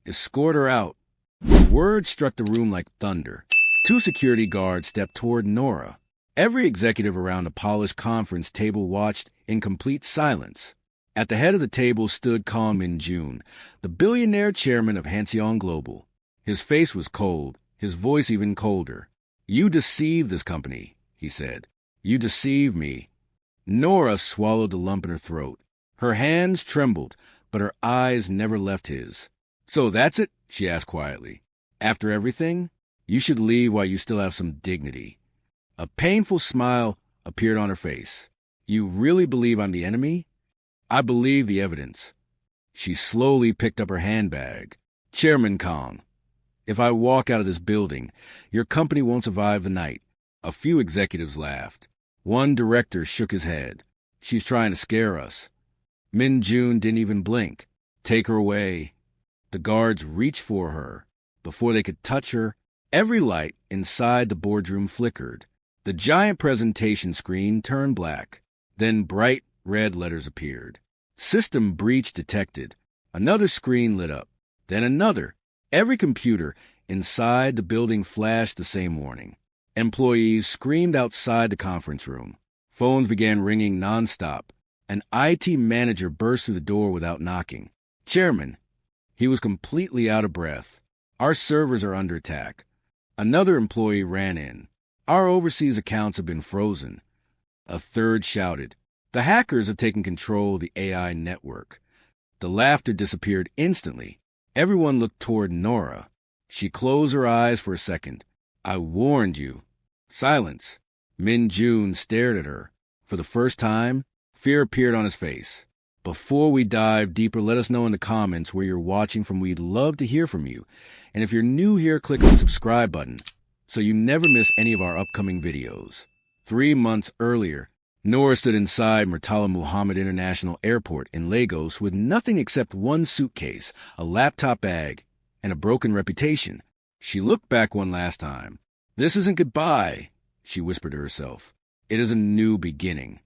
Escort her out. The word struck the room like thunder. Two security guards stepped toward Nora. Every executive around the polished conference table watched in complete silence. At the head of the table stood Kang Min-jun, the billionaire chairman of Hanseon Global. His face was cold, his voice even colder. "You deceive this company," he said. "You deceive me." Nora swallowed the lump in her throat. Her hands trembled, but her eyes never left his. "So that's it?" she asked quietly. "After everything, you should leave while you still have some dignity." A painful smile appeared on her face. "You really believe I'm the enemy?" "I believe the evidence." She slowly picked up her handbag. "Chairman Kang, if I walk out of this building, your company won't survive the night." A few executives laughed. One director shook his head. "She's trying to scare us." Min-jun didn't even blink. "Take her away." The guards reached for her. Before they could touch her, every light inside the boardroom flickered. The giant presentation screen turned black. Then bright red letters appeared. "System breach detected." Another screen lit up. Then another. Every computer inside the building flashed the same warning. Employees screamed outside the conference room. Phones began ringing nonstop. An IT manager burst through the door without knocking. "Chairman." He was completely out of breath. "Our servers are under attack." Another employee ran in. "Our overseas accounts have been frozen." A third shouted, "The hackers have taken control of the AI network." The laughter disappeared instantly. Everyone looked toward Nora. She closed her eyes for a second. "I warned you." Silence. Min-jun stared at her. For the first time, fear appeared on his face. "Before we dive deeper, let us know in the comments where you're watching from. We'd love to hear from you. And if you're new here, click on the subscribe button so you never miss any of our upcoming videos. 3 months earlier, Nora stood inside Murtala Muhammad International Airport in Lagos with nothing except one suitcase, a laptop bag, and a broken reputation. She looked back one last time. "This isn't goodbye," she whispered to herself. "It is a new beginning."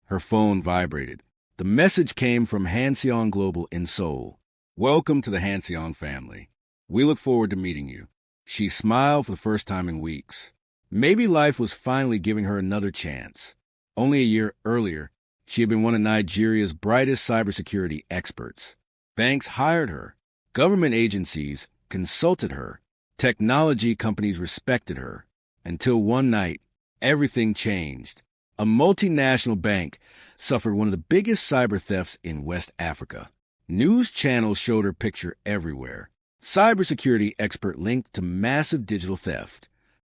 Her phone vibrated. The message came from Hanseon Global in Seoul. "Welcome to the Hanseon family. We look forward to meeting you." She smiled for the first time in weeks. Maybe life was finally giving her another chance. Only a year earlier, she had been one of Nigeria's brightest cybersecurity experts. Banks hired her. Government agencies consulted her. Technology companies respected her. Until one night, everything changed. A multinational bank suffered one of the biggest cyber thefts in West Africa. News channels showed her picture everywhere. Cybersecurity expert linked to massive digital theft.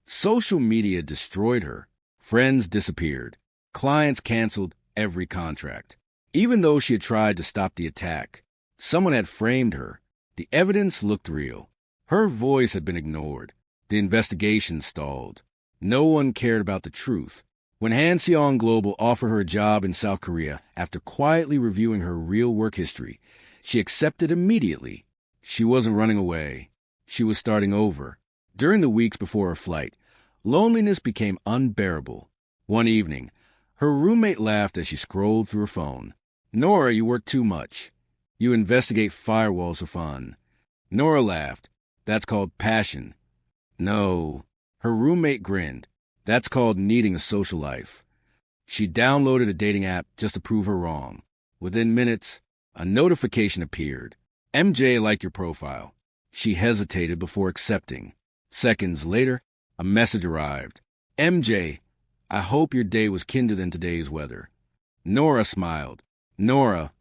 Social media destroyed her. Friends disappeared. Clients canceled every contract. Even though she had tried to stop the attack, someone had framed her. The evidence looked real. Her voice had been ignored. The investigation stalled. No one cared about the truth. When Hanseon Global offered her a job in South Korea after quietly reviewing her real work history, she accepted immediately. She wasn't running away. She was starting over. During the weeks before her flight, loneliness became unbearable. One evening, her roommate laughed as she scrolled through her phone. "Nora, you work too much. You investigate firewalls for fun." Nora laughed. "That's called passion." "No." Her roommate grinned. "That's called needing a social life." She downloaded a dating app just to prove her wrong. Within minutes, a notification appeared. "MJ liked your profile." She hesitated before accepting. Seconds later, a message arrived. "MJ, I hope your day was kinder than today's weather." Nora smiled. "Nora,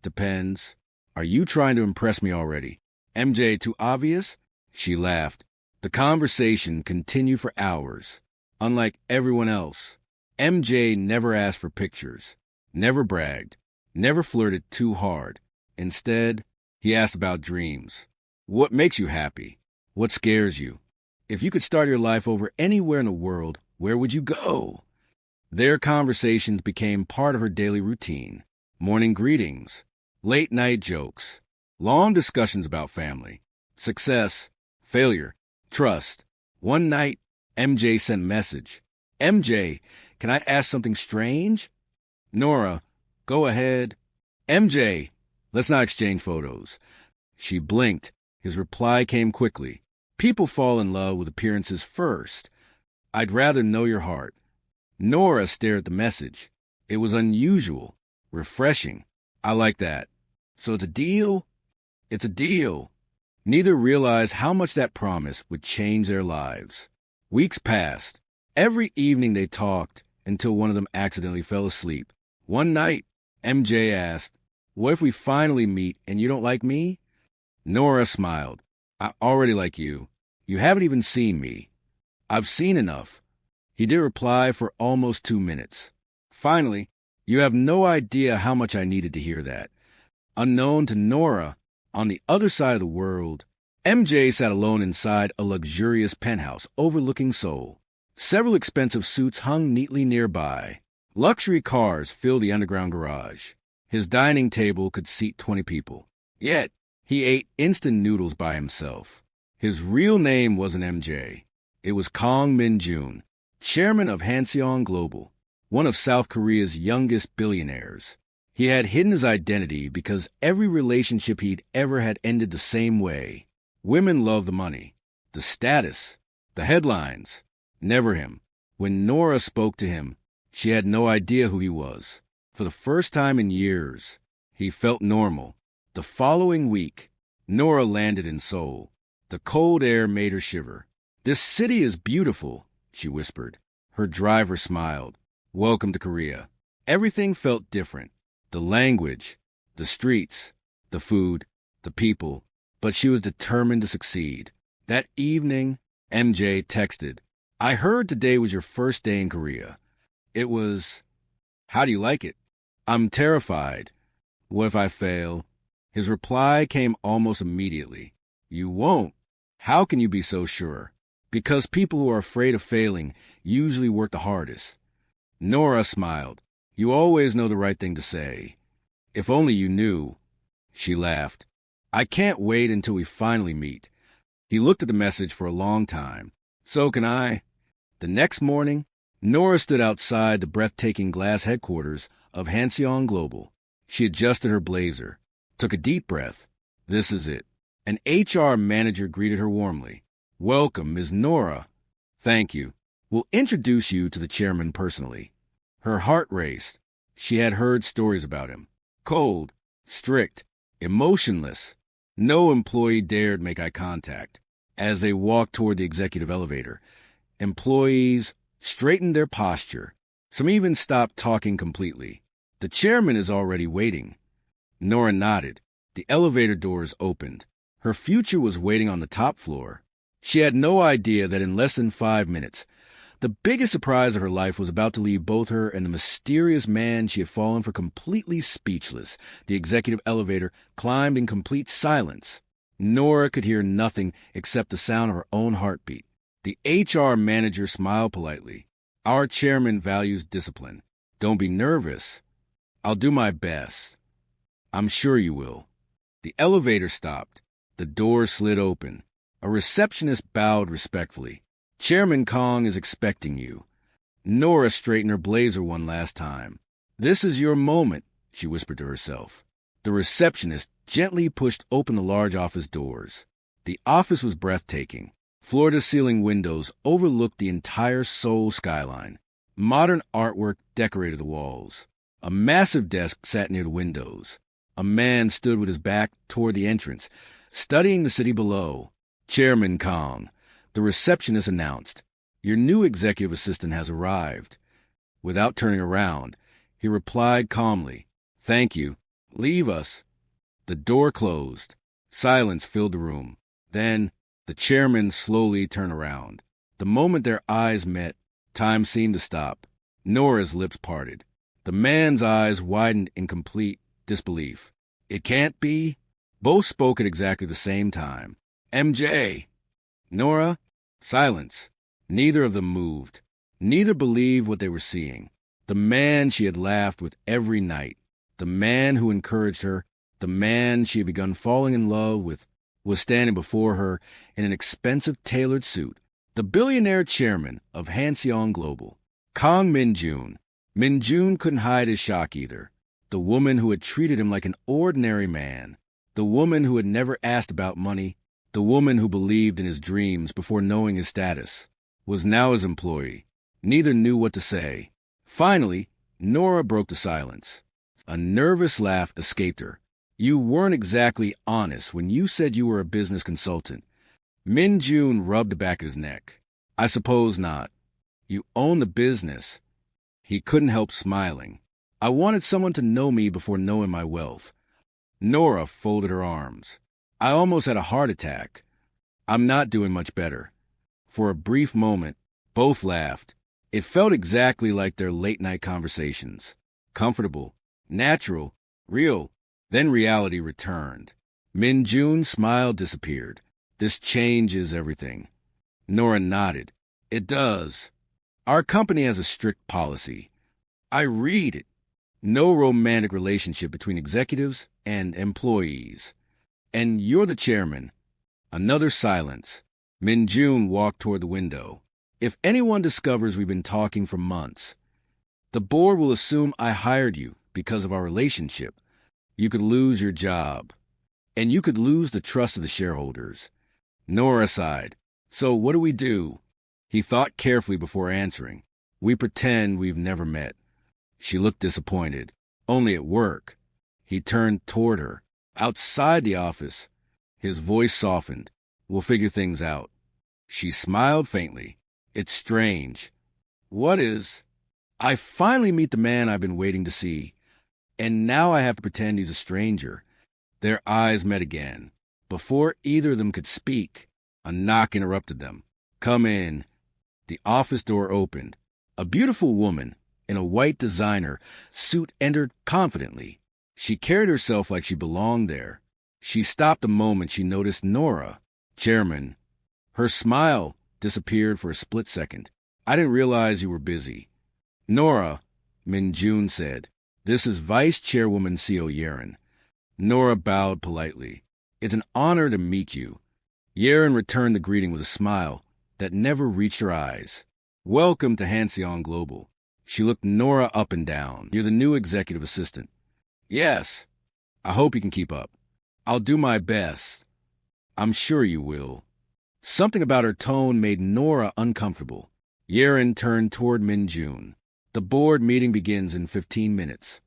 depends. Are you trying to impress me already?" "MJ, too obvious?" She laughed. The conversation continued for hours. Unlike everyone else, MJ never asked for pictures, never bragged, never flirted too hard. Instead, he asked about dreams. "What makes you happy? What scares you? If you could start your life over anywhere in the world, where would you go?" Their conversations became part of her daily routine. Morning greetings, late-night jokes, long discussions about family, success, failure, trust. One night, MJ sent a message. "MJ, can I ask something strange?" "Nora, go ahead." "MJ, let's not exchange photos." She blinked. His reply came quickly. People fall in love with appearances first. I'd rather know your heart. Nora stared at the message. It was unusual, refreshing. I like that. So it's a deal? It's a deal. Neither realized how much that promise would change their lives. Weeks passed. Every evening they talked until one of them accidentally fell asleep. One night, MJ asked, "What if we finally meet and you don't like me?" Nora smiled. "I already like you. You haven't even seen me." "I've seen enough." He did reply for almost 2 minutes. Finally, "You have no idea how much I needed to hear that." Unknown to Nora, on the other side of the world, MJ sat alone inside a luxurious penthouse overlooking Seoul. Several expensive suits hung neatly nearby. Luxury cars filled the underground garage. His dining table could seat 20 people. Yet, he ate instant noodles by himself. His real name wasn't MJ. It was Kang Min-jun, chairman of Hanseon Global, one of South Korea's youngest billionaires. He had hidden his identity because every relationship he'd ever had ended the same way. Women loved the money, the status, the headlines. Never him. When Nora spoke to him, she had no idea who he was. For the first time in years, he felt normal. The following week, Nora landed in Seoul. The cold air made her shiver. "This city is beautiful," she whispered. Her driver smiled. "Welcome to Korea." Everything felt different. The language, the streets, the food, the people. But she was determined to succeed. That evening, MJ texted, "I heard today was your first day in Korea." It was, "How do you like it?" "I'm terrified." "What if I fail?" His reply came almost immediately. "You won't." "How can you be so sure?" "Because people who are afraid of failing usually work the hardest." Nora smiled. "You always know the right thing to say." "If only you knew." She laughed. "I can't wait until we finally meet." He looked at the message for a long time. "So can I." The next morning, Nora stood outside the breathtaking glass headquarters of Hanseon Global. She adjusted her blazer, took a deep breath. This is it. An HR manager greeted her warmly. "Welcome, Ms. Nora." "Thank you. We'll introduce you to the chairman personally." Her heart raced. She had heard stories about him. Cold, strict, emotionless. No employee dared make eye contact. As they walked toward the executive elevator, employees straightened their posture. Some even stopped talking completely. "The chairman is already waiting." Nora nodded. The elevator doors opened. Her future was waiting on the top floor. She had no idea that in less than 5 minutes, the biggest surprise of her life was about to leave both her and the mysterious man she had fallen for completely speechless. The executive elevator climbed in complete silence. Nora could hear nothing except the sound of her own heartbeat. The HR manager smiled politely. "Our chairman values discipline. Don't be nervous." "I'll do my best." "I'm sure you will." The elevator stopped. The door slid open. A receptionist bowed respectfully. "Chairman Kong is expecting you." Nora straightened her blazer one last time. "This is your moment," she whispered to herself. The receptionist gently pushed open the large office doors. The office was breathtaking. Floor-to-ceiling windows overlooked the entire Seoul skyline. Modern artwork decorated the walls. A massive desk sat near the windows. A man stood with his back toward the entrance, studying the city below. "Chairman Kong," the receptionist announced, "your new executive assistant has arrived." Without turning around, he replied calmly, "Thank you. Leave us." The door closed. Silence filled the room. Then, the chairman slowly turned around. The moment their eyes met, time seemed to stop. Nora's lips parted. The man's eyes widened in complete disbelief. "It can't be?" Both spoke at exactly the same time. "MJ!" "Nora?" Silence. Neither of them moved. Neither believed what they were seeing. The man she had laughed with every night, the man who encouraged her, the man she had begun falling in love with, was standing before her in an expensive tailored suit. The billionaire chairman of Hanseon Global, Kang Min-jun. Min-jun couldn't hide his shock either. The woman who had treated him like an ordinary man. The woman who had never asked about money, The woman who believed in his dreams before knowing his status was now his employee. Neither knew what to say. Finally, Nora broke the silence. A nervous laugh escaped her. You weren't exactly honest when you said you were a business consultant. Min-jun rubbed the back of his neck. I suppose not. You own the business. He couldn't help smiling. I wanted someone to know me before knowing my wealth. Nora folded her arms. I almost had a heart attack. I'm not doing much better. For a brief moment, both laughed. It felt exactly like their late-night conversations. Comfortable, natural, real. Then reality returned. Min-jun's smile disappeared. This changes everything. Nora nodded. It does. Our company has a strict policy. I read it. No romantic relationship between executives and employees. And you're the chairman. Another silence. Min-jun walked toward the window. If anyone discovers we've been talking for months, the board will assume I hired you because of our relationship. You could lose your job. And you could lose the trust of the shareholders. Nora sighed. So what do we do? He thought carefully before answering. We pretend we've never met. She looked disappointed. Only at work. He turned toward her. Outside the office. His voice softened. We'll figure things out. She smiled faintly. It's strange. What is? I finally meet the man I've been waiting to see. And now I have to pretend he's a stranger. Their eyes met again. Before either of them could speak, a knock interrupted them. Come in. The office door opened. A beautiful woman in a white designer suit entered confidently. She carried herself like she belonged there. She stopped the moment she noticed Nora, chairman. Her smile disappeared for a split second. I didn't realize you were busy. Nora, Min-jun said. This is Vice Chairwoman Co. Yeren. Nora bowed politely. It's an honor to meet you. Yeren returned the greeting with a smile that never reached her eyes. Welcome to Hanseon Global. She looked Nora up and down. You're the new executive assistant. Yes. I hope you can keep up. I'll do my best. I'm sure you will. Something about her tone made Nora uncomfortable. Yeren turned toward Min-jun. The board meeting begins in 15 minutes.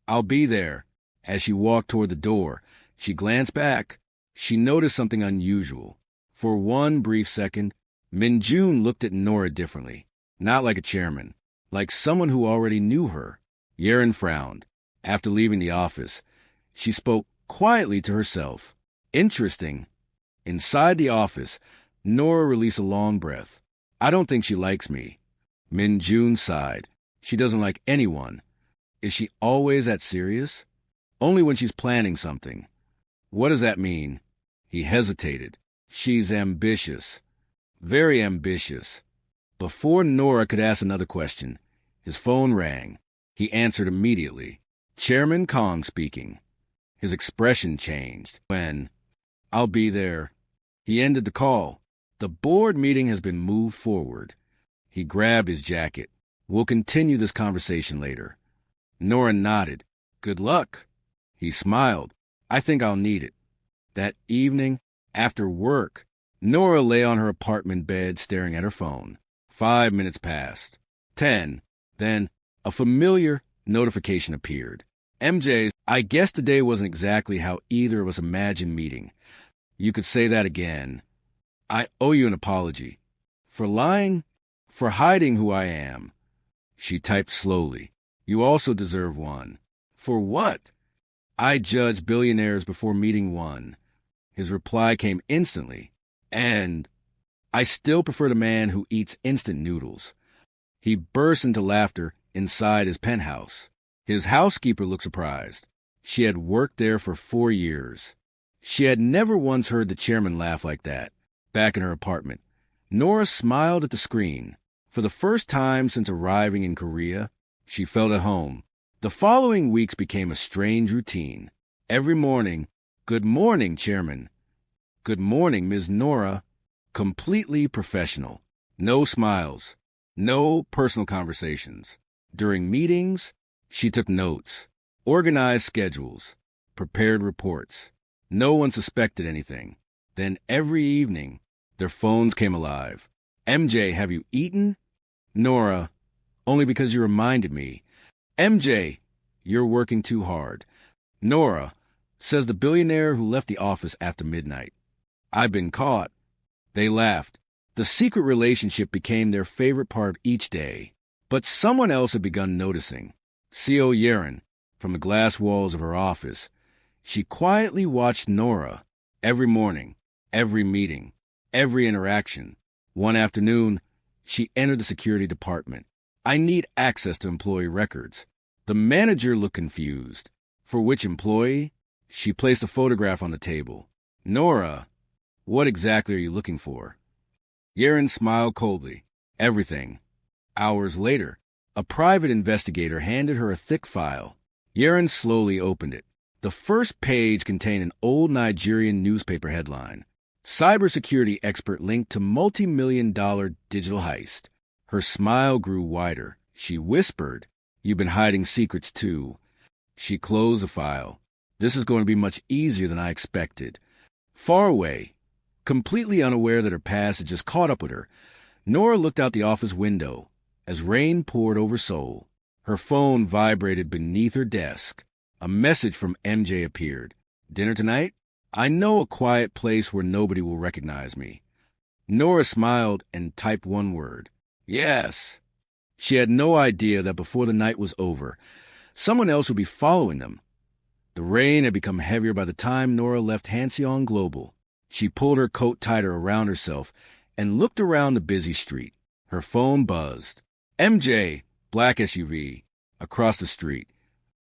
I'll be there. As she walked toward the door, she glanced back. She noticed something unusual. For one brief second, Min-jun looked at Nora differently. Not like a chairman. Like someone who already knew her. Yeren frowned. After leaving the office, she spoke quietly to herself. Interesting. Inside the office, Nora released a long breath. I don't think she likes me. Min-jun sighed. She doesn't like anyone. Is she always that serious? Only when she's planning something. What does that mean? He hesitated. She's ambitious. Very ambitious. Before Nora could ask another question, his phone rang. He answered immediately. Chairman Kang speaking. His expression changed. When? I'll be there. He ended the call. The board meeting has been moved forward. He grabbed his jacket. We'll continue this conversation later. Nora nodded. Good luck. He smiled. I think I'll need it. That evening, after work, Nora lay on her apartment bed staring at her phone. 5 minutes passed. 10. Then, a familiar notification appeared. MJ, I guess today wasn't exactly how either of us imagined meeting. You could say that again. I owe you an apology. For lying? For hiding who I am. She typed slowly. You also deserve one. For what? I judge billionaires before meeting one. His reply came instantly. And I still prefer the man who eats instant noodles. He burst into laughter inside his penthouse. His housekeeper looked surprised. She had worked there for 4 years. She had never once heard the chairman laugh like that. Back in her apartment, Nora smiled at the screen. For the first time since arriving in Korea, she felt at home. The following weeks became a strange routine. Every morning, good morning, Chairman. Good morning, Ms. Nora. Completely professional. No smiles. No personal conversations. During meetings, she took notes, organized schedules, prepared reports. No one suspected anything. Then every evening, their phones came alive. MJ, have you eaten? Nora, only because you reminded me. MJ, you're working too hard. Nora, says the billionaire who left the office after midnight. I've been caught. They laughed. The secret relationship became their favorite part of each day. But someone else had begun noticing. CO Yeren, from the glass walls of her office. She quietly watched Nora every morning, every meeting, every interaction. One afternoon, she entered the security department. I need access to employee records. The manager looked confused. For which employee? She placed a photograph on the table. Nora, what exactly are you looking for? Yeren smiled coldly. Everything. Hours later, a private investigator handed her a thick file. Yeren slowly opened it. The first page contained an old Nigerian newspaper headline. Cybersecurity expert linked to multi-million-dollar digital heist. Her smile grew wider. She whispered, "You've been hiding secrets too." She closed the file. This is going to be much easier than I expected. Far away, completely unaware that her past had just caught up with her, Nora looked out the office window as rain poured over Seoul. Her phone vibrated beneath her desk. A message from MJ appeared. Dinner tonight? I know a quiet place where nobody will recognize me. Nora smiled and typed one word. Yes. She had no idea that before the night was over, someone else would be following them. The rain had become heavier by the time Nora left Halcyon Global. She pulled her coat tighter around herself and looked around the busy street. Her phone buzzed. MJ, black SUV, across the street.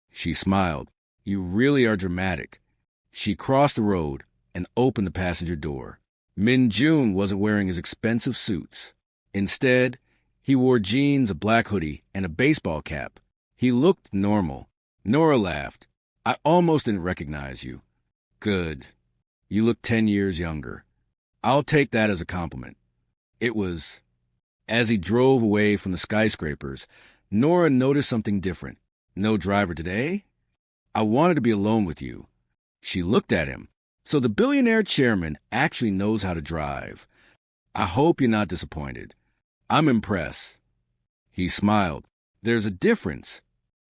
She smiled. You really are dramatic. She crossed the road and opened the passenger door. Min-jun wasn't wearing his expensive suits. Instead, he wore jeans, a black hoodie, and a baseball cap. He looked normal. Nora laughed. I almost didn't recognize you. Good. You look 10 years younger. I'll take that as a compliment. It was... As he drove away from the skyscrapers, Nora noticed something different. No driver today? I wanted to be alone with you. She looked at him. So the billionaire chairman actually knows how to drive. I hope you're not disappointed. I'm impressed. He smiled. There's a difference.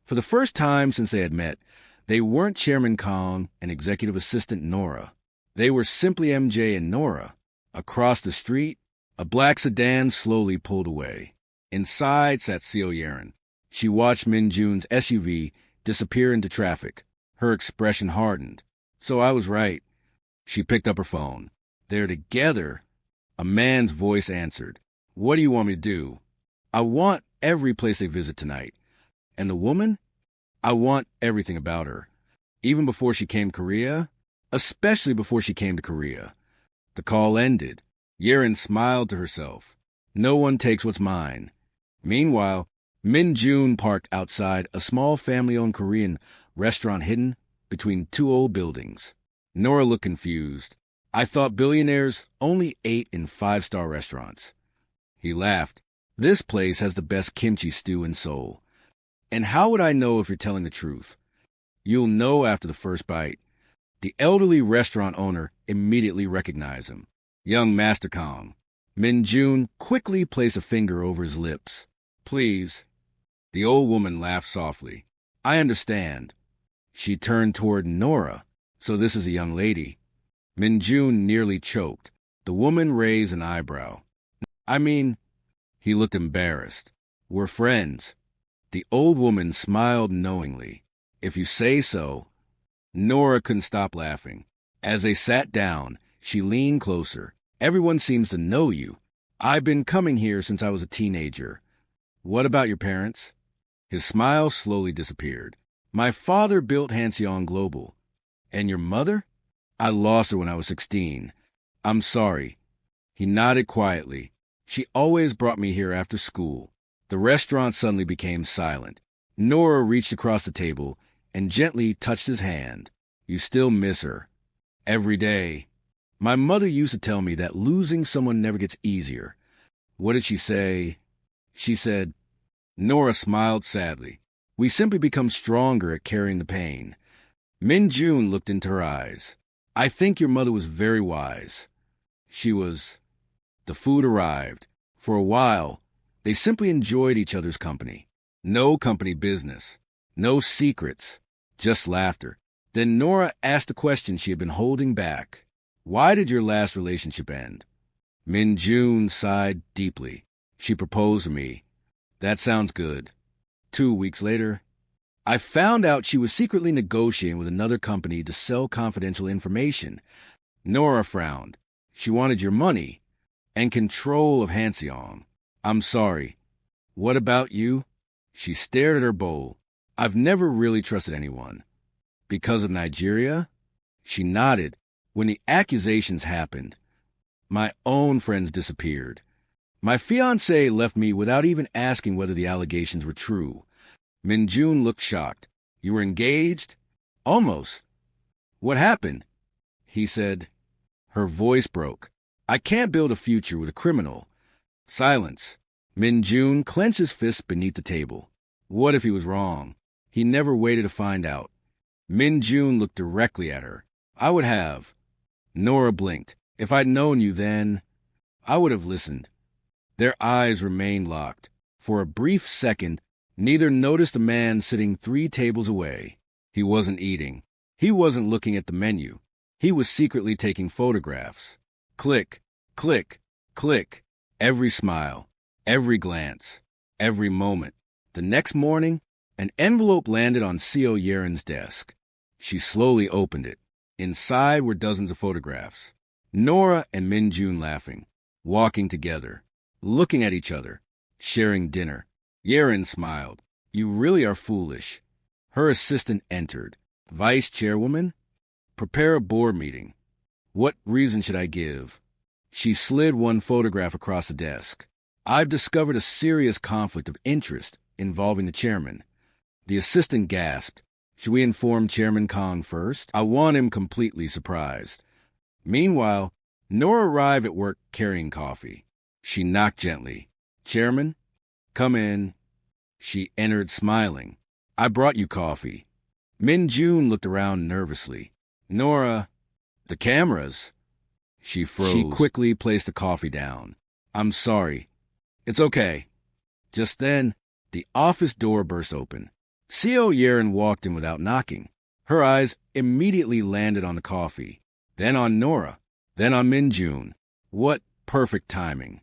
For the first time since they had met, they weren't Chairman Kang and Executive Assistant Nora. They were simply MJ and Nora. Across the street, a black sedan slowly pulled away. Inside sat CO Yeren. She watched Min-jun's SUV disappear into traffic. Her expression hardened. So I was right. She picked up her phone. They're together. A man's voice answered. What do you want me to do? I want every place they visit tonight. And the woman? I want everything about her. Even before she came to Korea? Especially before she came to Korea. The call ended. Yeren smiled to herself. No one takes what's mine. Meanwhile, Min-jun parked outside a small family-owned Korean restaurant hidden between two old buildings. Nora looked confused. I thought billionaires only ate in 5-star restaurants. He laughed. This place has the best kimchi stew in Seoul. And how would I know if you're telling the truth? You'll know after the first bite. The elderly restaurant owner immediately recognized him. Young Master Kang. Min-jun quickly placed a finger over his lips. Please. The old woman laughed softly. I understand. She turned toward Nora. So this is a young lady. Min-jun nearly choked. The woman raised an eyebrow. I mean, he looked embarrassed. We're friends. The old woman smiled knowingly. If you say so. Nora couldn't stop laughing. As they sat down, she leaned closer. Everyone seems to know you. I've been coming here since I was a teenager. What about your parents? His smile slowly disappeared. My father built Halcyon Global. And your mother? I lost her when I was 16. I'm sorry. He nodded quietly. She always brought me here after school. The restaurant suddenly became silent. Nora reached across the table and gently touched his hand. You still miss her. Every day. My mother used to tell me that losing someone never gets easier. What did she say? She said, Nora smiled sadly. We simply become stronger at carrying the pain. Min-jun looked into her eyes. I think your mother was very wise. The food arrived. For a while, they simply enjoyed each other's company. No company business. No secrets. Just laughter. Then Nora asked a question she had been holding back. Why did your last relationship end? Min-jun sighed deeply. She proposed to me. That sounds good. 2 weeks later, I found out she was secretly negotiating with another company to sell confidential information. Nora frowned. She wanted your money and control of Hanseong. I'm sorry. What about you? She stared at her bowl. I've never really trusted anyone. Because of Nigeria? She nodded. When the accusations happened, my own friends disappeared. My fiancé left me without even asking whether the allegations were true. Min-jun looked shocked. You were engaged? Almost. What happened? He said. Her voice broke. I can't build a future with a criminal. Silence. Min-jun clenched his fist beneath the table. What if he was wrong? He never waited to find out. Min-jun looked directly at her. I would have. Nora blinked. If I'd known you then, I would have listened. Their eyes remained locked. For a brief second, neither noticed a man sitting 3 tables away. He wasn't eating. He wasn't looking at the menu. He was secretly taking photographs. Click, click, click. Every smile, every glance, every moment. The next morning, an envelope landed on Co. Yeren's desk. She slowly opened it. Inside were dozens of photographs. Nora and Min-jun laughing, walking together, looking at each other, sharing dinner. Yeren smiled. You really are foolish. Her assistant entered. Vice chairwoman? Prepare a board meeting. What reason should I give? She slid one photograph across the desk. I've discovered a serious conflict of interest involving the chairman. The assistant gasped. Should we inform Chairman Kang first? I want him completely surprised. Meanwhile, Nora arrived at work carrying coffee. She knocked gently. Chairman, come in. She entered smiling. I brought you coffee. Min-jun looked around nervously. Nora, the cameras. She froze. She quickly placed the coffee down. I'm sorry. It's okay. Just then, the office door burst open. Co. Yeren walked in without knocking. Her eyes immediately landed on the coffee, then on Nora, then on Min-jun. What perfect timing.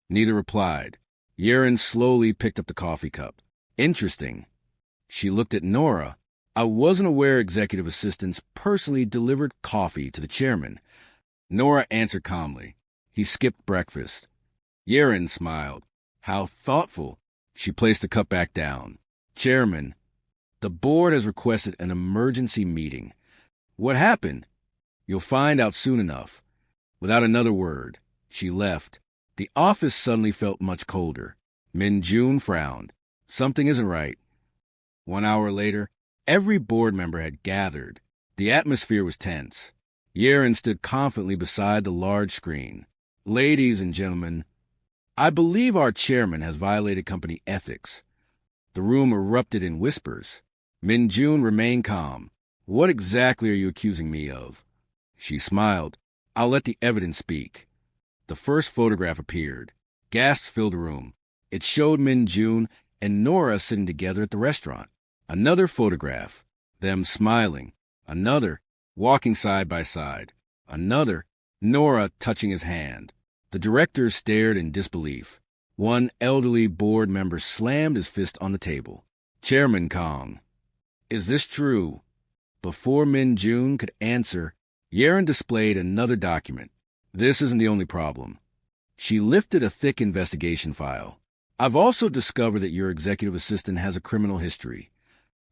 Neither replied. Yeren slowly picked up the coffee cup. Interesting. She looked at Nora. I wasn't aware executive assistants personally delivered coffee to the chairman. Nora answered calmly. He skipped breakfast. Yeren smiled. How thoughtful. She placed the cup back down. Chairman, the board has requested an emergency meeting. What happened? You'll find out soon enough. Without another word, she left. The office suddenly felt much colder. Min-jun frowned. Something isn't right. 1 hour later, every board member had gathered. The atmosphere was tense. Yeren stood confidently beside the large screen. Ladies and gentlemen, I believe our chairman has violated company ethics. The room erupted in whispers. Min-jun remained calm. What exactly are you accusing me of? She smiled. I'll let the evidence speak. The first photograph appeared. Gasps filled the room. It showed Min-jun and Nora sitting together at the restaurant. Another photograph. Them smiling. Another. Walking side by side. Another. Nora touching his hand. The directors stared in disbelief. One elderly board member slammed his fist on the table. Chairman Kang. Is this true? Before Min-jun could answer, Yeren displayed another document. This isn't the only problem. She lifted a thick investigation file. I've also discovered that your executive assistant has a criminal history.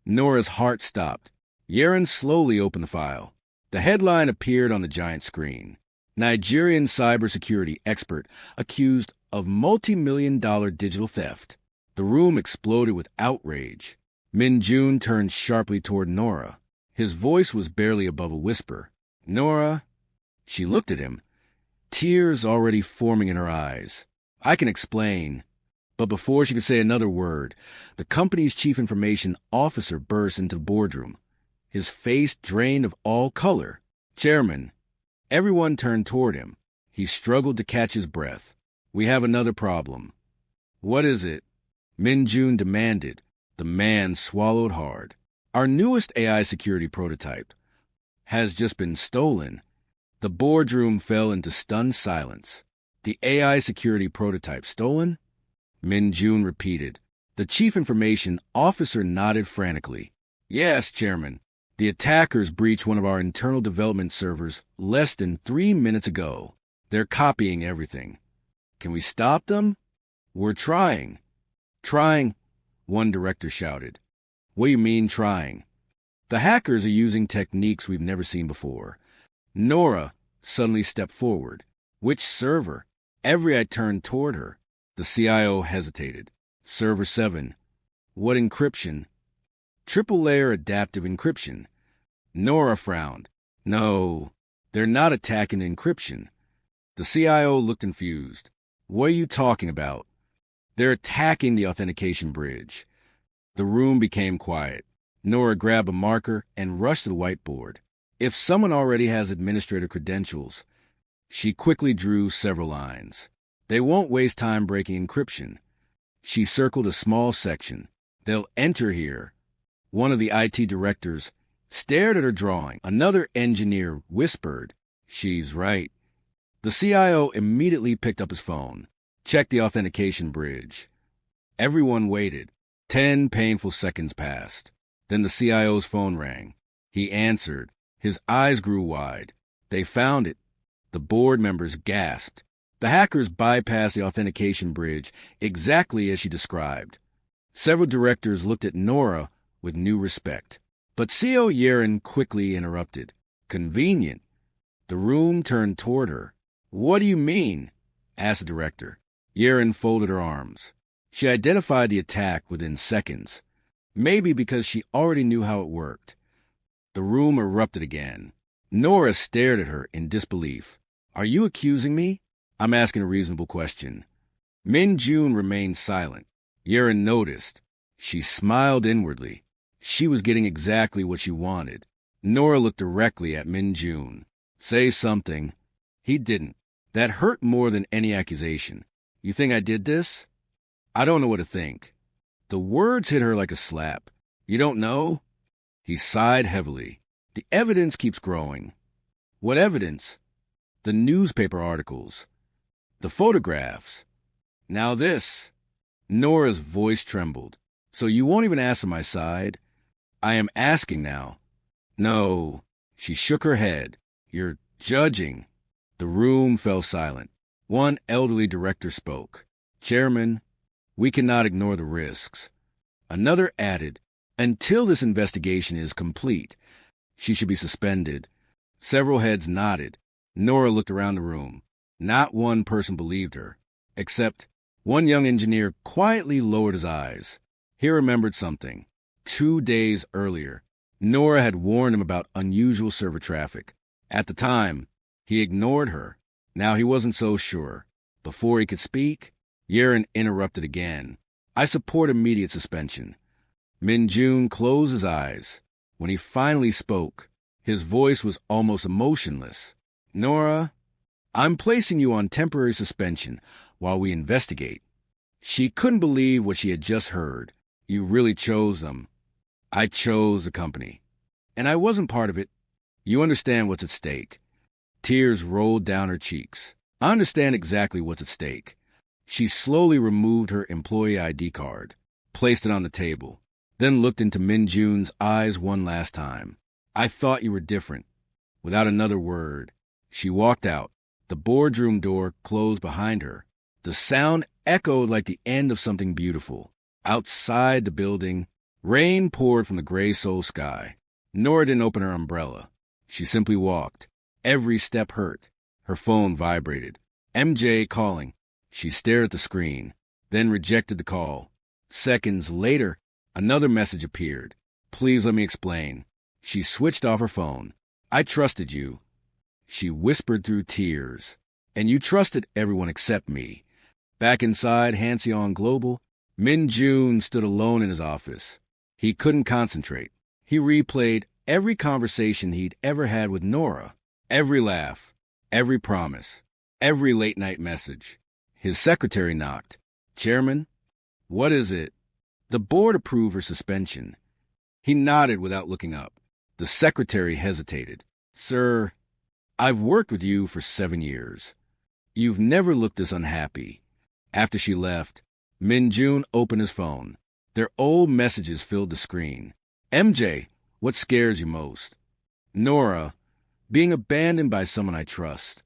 Nora's heart stopped. Yeren slowly opened the file. The headline appeared on the giant screen. Nigerian cybersecurity expert accused of multi-million-dollar digital theft. The room exploded with outrage. Min-jun turned sharply toward Nora. His voice was barely above a whisper. Nora? She looked at him, tears already forming in her eyes. I can explain. But before she could say another word, the company's chief information officer burst into the boardroom. His face drained of all color. Chairman. Everyone turned toward him. He struggled to catch his breath. "We have another problem." "What is it?" Min-jun demanded. The man swallowed hard. "Our newest AI security prototype has just been stolen." The boardroom fell into stunned silence. "The AI security prototype stolen?" Min-jun repeated. The chief information officer nodded frantically. "Yes, Chairman. The attackers breached one of our internal development servers less than 3 minutes ago. They're copying everything." "Can we stop them?" "We're trying." "Trying?" one director shouted. "What do you mean, trying?" "The hackers are using techniques we've never seen before." Nora suddenly stepped forward. "Which server?" Every eye turned toward her. The CIO hesitated. "Server 7. "What encryption?" "Triple-layer adaptive encryption." Nora frowned. "No, they're not attacking encryption." The CIO looked confused. "What are you talking about?" "They're attacking the authentication bridge." The room became quiet. Nora grabbed a marker and rushed to the whiteboard. "If someone already has administrator credentials," she quickly drew several lines. "They won't waste time breaking encryption." She circled a small section. "They'll enter here." One of the IT directors stared at her drawing. Another engineer whispered, "She's right." The CIO immediately picked up his phone. "Check the authentication bridge." Everyone waited. 10 painful seconds passed. Then the CIO's phone rang. He answered. His eyes grew wide. "They found it." The board members gasped. The hackers bypassed the authentication bridge exactly as she described. Several directors looked at Nora with new respect. But CEO Yeren quickly interrupted. "Convenient." The room turned toward her. "What do you mean?" asked the director. Yeren folded her arms. She identified the attack within seconds, maybe because she already knew how it worked. The room erupted again. Nora stared at her in disbelief. "Are you accusing me?" "I'm asking a reasonable question." Min-jun remained silent. Yeren noticed. She smiled inwardly. She was getting exactly what she wanted. Nora looked directly at Min-jun. "Say something." He didn't. "That hurt more than any accusation." "You think I did this?" "I don't know what to think." The words hit her like a slap. "You don't know?" He sighed heavily. "The evidence keeps growing." "What evidence?" "The newspaper articles. The photographs. Now this." Nora's voice trembled. "So you won't even ask for my side?" "I am asking now." "No." She shook her head. "You're judging." The room fell silent. One elderly director spoke. "Chairman, we cannot ignore the risks." Another added, "Until this investigation is complete, she should be suspended." Several heads nodded. Nora looked around the room. Not one person believed her, except one young engineer quietly lowered his eyes. He remembered something. 2 days earlier, Nora had warned him about unusual server traffic. At the time, he ignored her. Now he wasn't so sure. Before he could speak, Yeren interrupted again. "I support immediate suspension." Min-jun closed his eyes. When he finally spoke, his voice was almost emotionless. "Nora, I'm placing you on temporary suspension while we investigate." She couldn't believe what she had just heard. "You really chose them." "I chose the company. And I wasn't part of it. You understand what's at stake." Tears rolled down her cheeks. "I understand exactly what's at stake." She slowly removed her employee ID card, placed it on the table, then looked into Min-jun's eyes one last time. "I thought you were different." Without another word, she walked out. The boardroom door closed behind her. The sound echoed like the end of something beautiful. Outside the building, rain poured from the gray Seoul sky. Nora didn't open her umbrella. She simply walked. Every step hurt. Her phone vibrated. MJ calling. She stared at the screen, then rejected the call. Seconds later, another message appeared. "Please let me explain." She switched off her phone. "I trusted you." She whispered through tears. "And you trusted everyone except me." Back inside Halcyon Global, Min-jun stood alone in his office. He couldn't concentrate. He replayed every conversation he'd ever had with Nora. Every laugh. Every promise. every late-night message. His secretary knocked. "Chairman, what is it?" "The board approved her suspension." He nodded without looking up. The secretary hesitated. "Sir, I've worked with you for 7 years. You've never looked this unhappy." After she left, Min-jun opened his phone. Their old messages filled the screen. "MJ, what scares you most?" "Nora, being abandoned by someone I trust."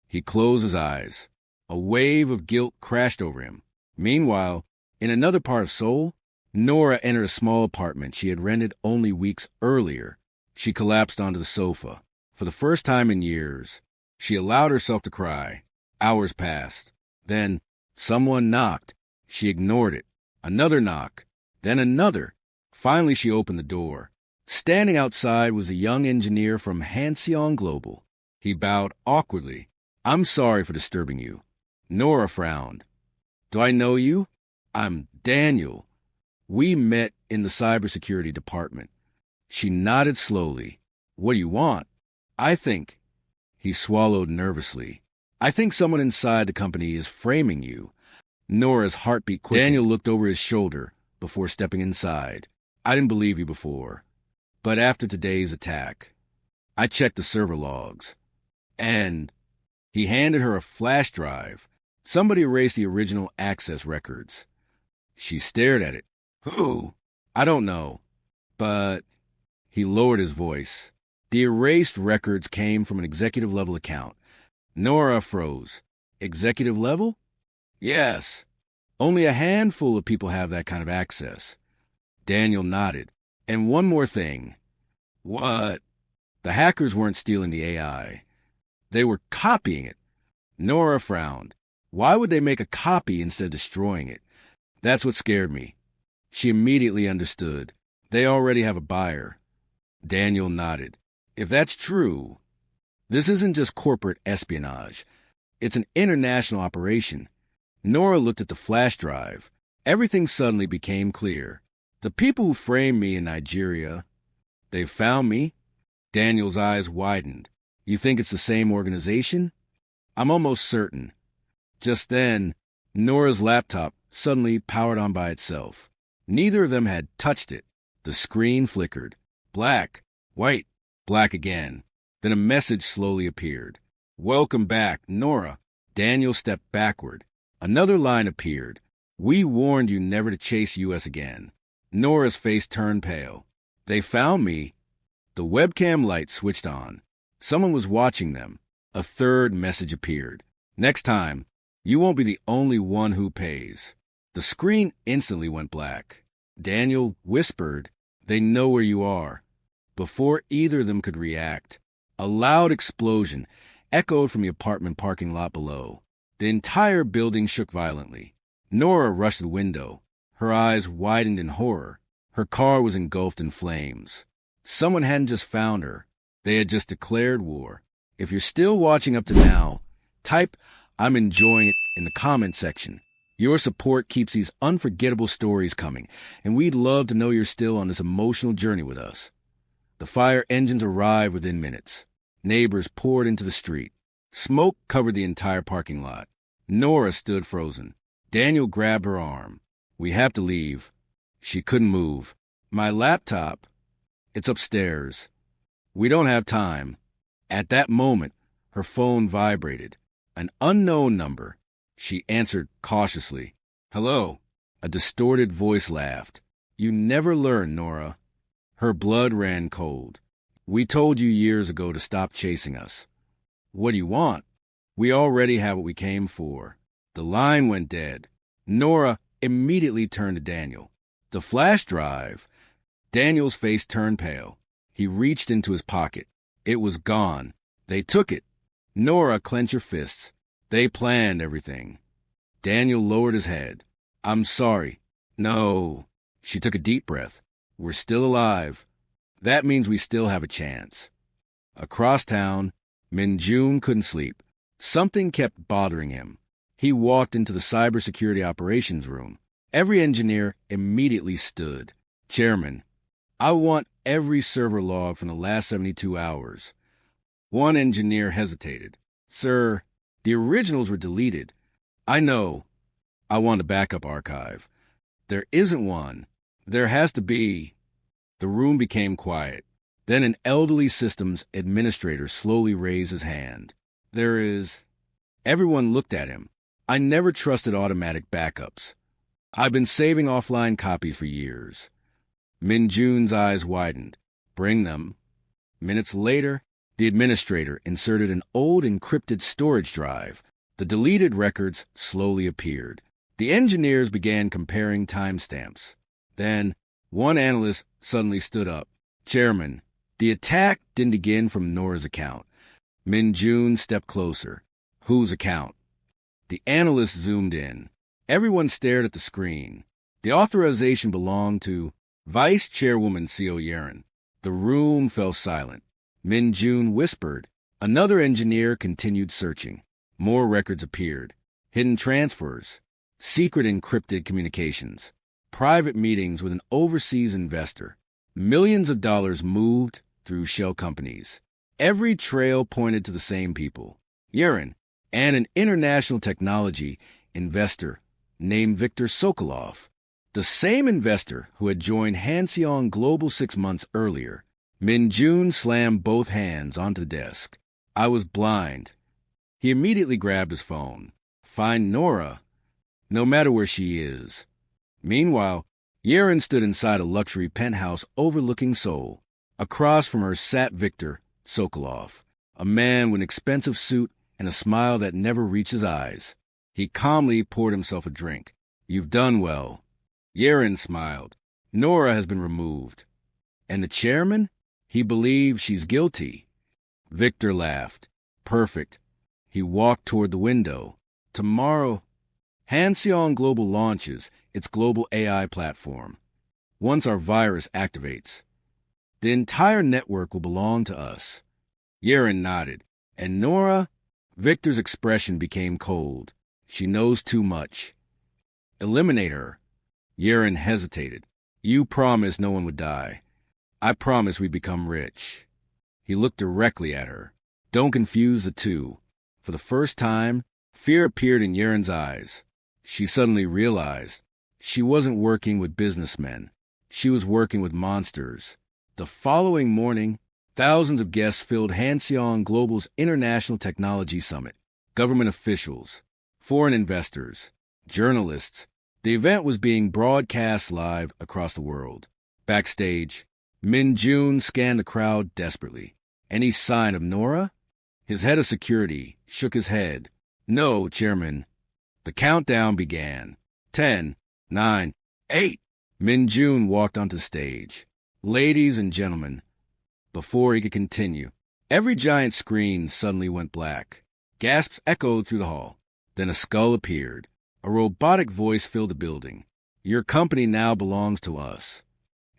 He closed his eyes. A wave of guilt crashed over him. Meanwhile, in another part of Seoul, Nora entered a small apartment she had rented only weeks earlier. She collapsed onto the sofa. For the first time in years, she allowed herself to cry. Hours passed. Then, someone knocked. She ignored it. Another knock. Then another. Finally, she opened the door. Standing outside was a young engineer from Hanseon Global. He bowed awkwardly. "I'm sorry for disturbing you." Nora frowned. "Do I know you?" "I'm Daniel. We met in the cybersecurity department." She nodded slowly. "What do you want?" "I think—" He swallowed nervously. "I think someone inside the company is framing you." Nora's heartbeat quickened. Daniel looked over his shoulder before stepping inside. "I didn't believe you before. But after today's attack, I checked the server logs. And—" He handed her a flash drive. Somebody erased the original access records. She stared at it. "Who?" "I don't know. But—" He lowered his voice. "The erased records came from an executive-level account." Nora froze. "Executive level?" "Yes. Only a handful of people have that kind of access." Daniel nodded. "And one more thing." "What?" "The hackers weren't stealing the AI. They were copying it." Nora frowned. "Why would they make a copy instead of destroying it?" "That's what scared me." She immediately understood. "They already have a buyer." Daniel nodded. "If that's true, this isn't just corporate espionage. It's an international operation." Nora looked at the flash drive. Everything suddenly became clear. "The people who framed me in Nigeria, they've found me." Daniel's eyes widened. "You think it's the same organization?" "I'm almost certain." Just then, Nora's laptop suddenly powered on by itself. Neither of them had touched it. The screen flickered. Black, white, black again. Then a message slowly appeared. "Welcome back, Nora." Daniel stepped backward. Another line appeared. "We warned you never to chase US again." Nora's face turned pale. "They found me." The webcam light switched on. Someone was watching them. A third message appeared. "Next time, you won't be the only one who pays." The screen instantly went black. Daniel whispered, "They know where you are." Before either of them could react, a loud explosion echoed from the apartment parking lot below. The entire building shook violently. Nora rushed to the window. Her eyes widened in horror. Her car was engulfed in flames. Someone hadn't just found her. They had just declared war. If you're still watching up to now, type "I'm enjoying it" in the comment section. Your support keeps these unforgettable stories coming, and we'd love to know you're still on this emotional journey with us. The fire engines arrived within minutes. Neighbors poured into the street. Smoke covered the entire parking lot. Nora stood frozen. Daniel grabbed her arm. "We have to leave." She couldn't move. "My laptop?" "It's upstairs." "We don't have time." At that moment, her phone vibrated. An unknown number. She answered cautiously. "Hello." A distorted voice laughed. "You never learn, Nora." Her blood ran cold. "We told you years ago to stop chasing us." "What do you want?" "We already have what we came for." The line went dead. Nora immediately turned to Daniel. "The flash drive." Daniel's face turned pale. He reached into his pocket. It was gone. "They took it." Nora clenched her fists. "They planned everything." Daniel lowered his head. "I'm sorry." "No." She took a deep breath. "We're still alive. That means we still have a chance." Across town, Min-jun couldn't sleep. Something kept bothering him. He walked into the cybersecurity operations room. Every engineer immediately stood. "Chairman, I want every server log from the last 72 hours. One engineer hesitated. "Sir, The originals were deleted. I know. I want a backup archive. There isn't one. There has to be. The room became quiet. Then an elderly systems administrator slowly raised his hand. There is. Everyone looked at him. I never trusted automatic backups. I've been saving offline copies for years. Min-jun's eyes widened. Bring them. Minutes later, the administrator inserted an old encrypted storage drive. The deleted records slowly appeared. The engineers began comparing timestamps. Then, one analyst suddenly stood up. Chairman, the attack didn't begin from Nora's account. Min-jun stepped closer. Whose account? The analyst zoomed in. Everyone stared at the screen. The authorization belonged to Vice Chairwoman Seo Yerin. The room fell silent. Min-jun whispered. Another engineer continued searching. More records appeared. Hidden transfers. Secret encrypted communications. Private meetings with an overseas investor. Millions of dollars moved through shell companies. Every trail pointed to the same people. Yerin and an international technology investor named Viktor Sokolov, the same investor who had joined Hanseon Global 6 months earlier. Min-jun slammed both hands onto the desk. I was blind. He immediately grabbed his phone. Find Nora, no matter where she is. Meanwhile, Yerin stood inside a luxury penthouse overlooking Seoul. Across from her sat Viktor Sokolov, a man with an expensive suit and a smile that never reached his eyes. He calmly poured himself a drink. You've done well. Yerin smiled. Nora has been removed. And the chairman? He believes she's guilty. Viktor laughed. Perfect. He walked toward the window. Tomorrow, Hanseon Global launches its global AI platform. Once our virus activates, the entire network will belong to us. Yerin nodded. And Nora? Viktor's expression became cold. She knows too much. Eliminate her. Yerin hesitated. You promised no one would die. I promise we become rich. He looked directly at her. Don't confuse the two. For the first time, fear appeared in Yerin's eyes. She suddenly realized she wasn't working with businessmen. She was working with monsters. The following morning, thousands of guests filled Hanseon Global's International Technology Summit. Government officials, foreign investors, journalists. The event was being broadcast live across the world. Backstage, Min-jun scanned the crowd desperately. Any sign of Nora? His head of security shook his head. No, Chairman. The countdown began. 10, 9, 8. Min-jun walked onto stage. Ladies and gentlemen. Before he could continue, every giant screen suddenly went black. Gasps echoed through the hall. Then a skull appeared. A robotic voice filled the building. Your company now belongs to us.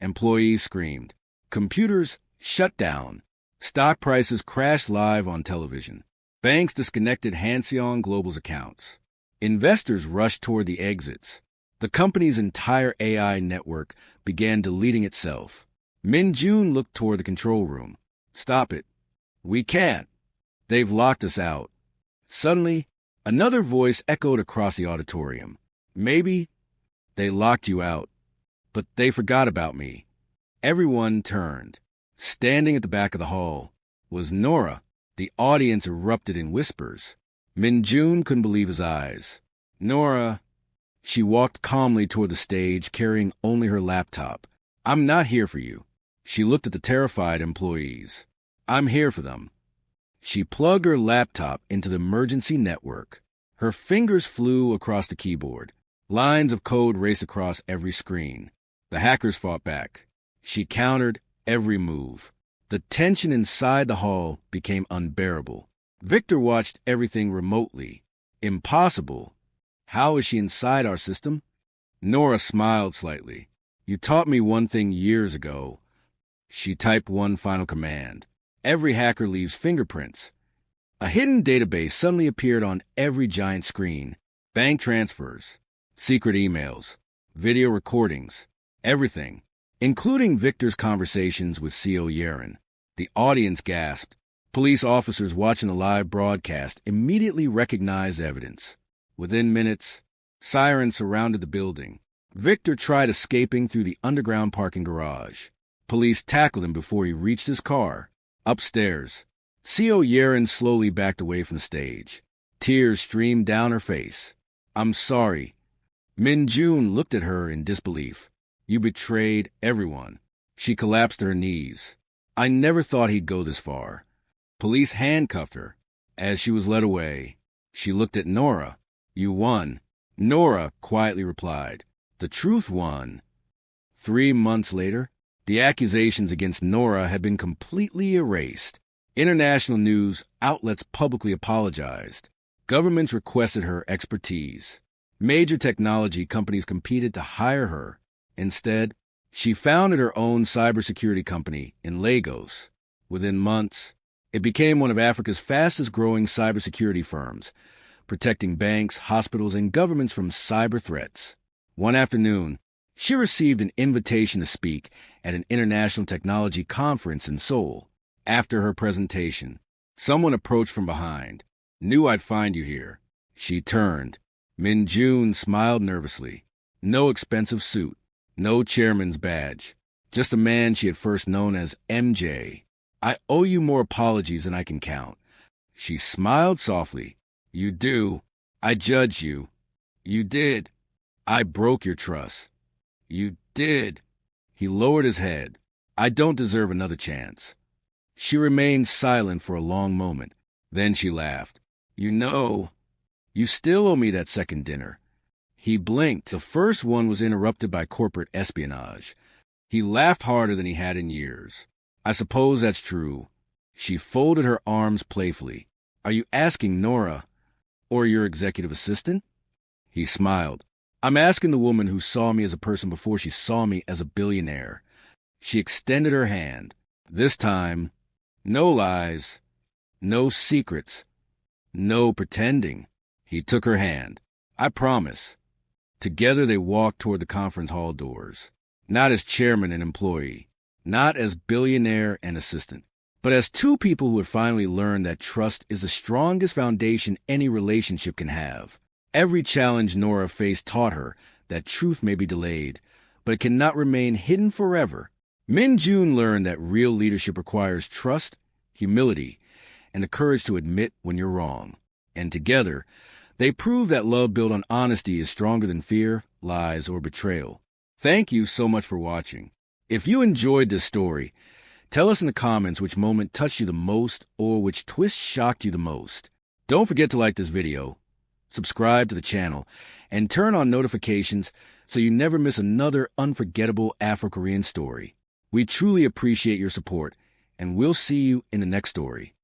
Employees screamed. Computers shut down. Stock prices crashed live on television. Banks disconnected Hanseon Global's accounts. Investors rushed toward the exits. The company's entire AI network began deleting itself. Min-jun looked toward the control room. Stop it. We can't. They've locked us out. Suddenly, another voice echoed across the auditorium. Maybe they locked you out, but they forgot about me. Everyone turned. Standing at the back of the hall was Nora. The audience erupted in whispers. Min-jun couldn't believe his eyes. Nora. She walked calmly toward the stage, carrying only her laptop. I'm not here for you. She looked at the terrified employees. I'm here for them. She plugged her laptop into the emergency network. Her fingers flew across the keyboard. Lines of code raced across every screen. The hackers fought back. She countered every move. The tension inside the hall became unbearable. Viktor watched everything remotely. Impossible. How is she inside our system? Nora smiled slightly. You taught me one thing years ago. She typed one final command. Every hacker leaves fingerprints. A hidden database suddenly appeared on every giant screen. Bank transfers, secret emails, video recordings, everything, including Viktor's conversations with Seo Yerin. The audience gasped. Police officers watching the live broadcast immediately recognized evidence. Within minutes, sirens surrounded the building. Victor tried escaping through the underground parking garage. Police tackled him before he reached his car. Upstairs, CO Yeren slowly backed away from the stage. Tears streamed down her face. "I'm sorry." Min-jun looked at her in disbelief. "You betrayed everyone." She collapsed to her knees. "I never thought he'd go this far." Police handcuffed her. As she was led away, she looked at Nora. "You won." Nora quietly replied, "The truth won." 3 months later, the accusations against Nora had been completely erased. International news outlets publicly apologized. Governments requested her expertise. Major technology companies competed to hire her. Instead, she founded her own cybersecurity company in Lagos. Within months, it became one of Africa's fastest-growing cybersecurity firms, protecting banks, hospitals, and governments from cyber threats. One afternoon, she received an invitation to speak at an international technology conference in Seoul. After her presentation, someone approached from behind. "Knew I'd find you here." She turned. Min-jun smiled nervously. No expensive suit, no chairman's badge, just a man she had first known as MJ. "I owe you more apologies than I can count." She smiled softly. "You do. I judged you." "You did." "I broke your trust." "You did." He lowered his head. "I don't deserve another chance." She remained silent for a long moment. Then she laughed. "You know, you still owe me that second dinner." He blinked. The first one was interrupted by corporate espionage. He laughed harder than he had in years. "I suppose that's true." She folded her arms playfully. "Are you asking Nora or your executive assistant?" He smiled. "I'm asking the woman who saw me as a person before she saw me as a billionaire." She extended her hand. This time, no lies, no secrets, no pretending. He took her hand. "I promise." Together they walked toward the conference hall doors. Not as chairman and employee, not as billionaire and assistant, but as two people who had finally learned that trust is the strongest foundation any relationship can have. Every challenge Nora faced taught her that truth may be delayed, but it cannot remain hidden forever. Min-jun learned that real leadership requires trust, humility, and the courage to admit when you're wrong. And together, they proved that love built on honesty is stronger than fear, lies, or betrayal. Thank you so much for watching. If you enjoyed this story, tell us in the comments which moment touched you the most or which twist shocked you the most. Don't forget to like this video, subscribe to the channel, and turn on notifications so you never miss another unforgettable Afro-Korean story. We truly appreciate your support, and we'll see you in the next story.